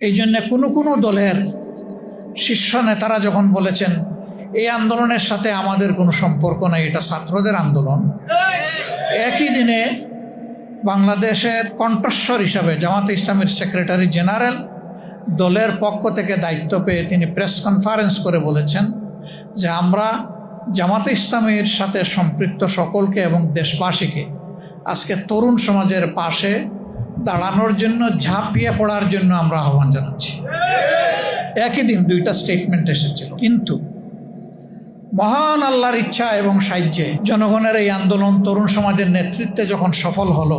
এই জন্য কোনো দলের শীর্ষ নেতারা যখন বলেছেন এই আন্দোলনের সাথে আমাদের কোনো সম্পর্ক নাই, এটা ছাত্রদের আন্দোলন, একই দিনে বাংলাদেশের কণ্ঠস্বর হিসাবে জামাতে ইসলামের সেক্রেটারি জেনারেল দলের পক্ষ থেকে দায়িত্ব পেয়ে তিনি প্রেস কনফারেন্স করে বলেছেন যে আমরা জামাতে ইসলামের সাথে সম্পৃক্ত সকলকে এবং দেশবাসীকে আজকে তরুণ সমাজের পাশে দাঁড়ানোর জন্য, ঝাঁপিয়ে পড়ার জন্য আমরা আহ্বান জানাচ্ছি। একই দিন দুইটা স্টেটমেন্ট এসেছিল। কিন্তু মহান আল্লাহর ইচ্ছা এবং সাহায্যে জনগণের এই আন্দোলন তরুণ সমাজের নেতৃত্বে যখন সফল হলো,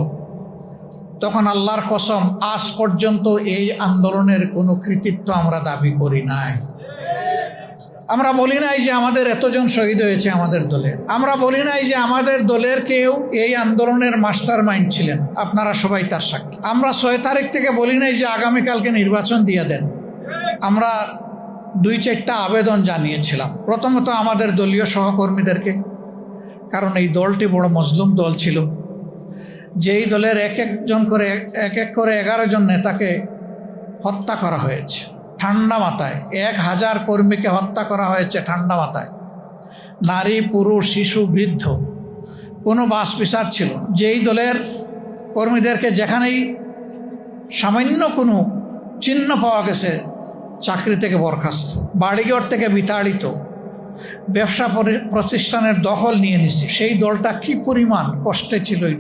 তখন আল্লাহর কসম আজ পর্যন্ত এই আন্দোলনের কোনো কৃতিত্ব আমরা দাবি করি নাই। আমরা বলি নাই যে আমাদের এতজন শহীদ হয়েছে আমাদের দলের, আমরা বলি নাই যে আমাদের দলের কেউ এই আন্দোলনের মাস্টার মাইন্ড ছিলেন, আপনারা সবাই তার সাক্ষী। আমরা 6 তারিখ থেকে বলি নাই যে আগামীকালকে নির্বাচন দিয়ে দেন। আমরা 2-4টা আবেদন জানিয়েছিলাম। প্রথমত আমাদের দলীয় সহকর্মীদেরকে, কারণ এই দলটি বড় মজলুম দল ছিল, যেই দলের এক এক করে 11 জন নেতাকে হত্যা করা হয়েছে ঠান্ডা মাথায়। 1000 কর্মীকে হত্যা করা হয়েছে ঠান্ডা মাথায়। নারী, পুরুষ, শিশু, বৃদ্ধ, কোনো বাস বিচার ছিল না। যেই দলের কর্মীদেরকে যেখানেই সামান্য কোনো চিহ্ন পাওয়া গেছে চাকরি থেকে বরখাস্ত, বাড়িঘর থেকে বিতাড়িত, ব্যবসা প্রতিষ্ঠানের দখল নিয়ে নিছে। সেই দলটা কি পরিমাণ কষ্টে ছিল এটা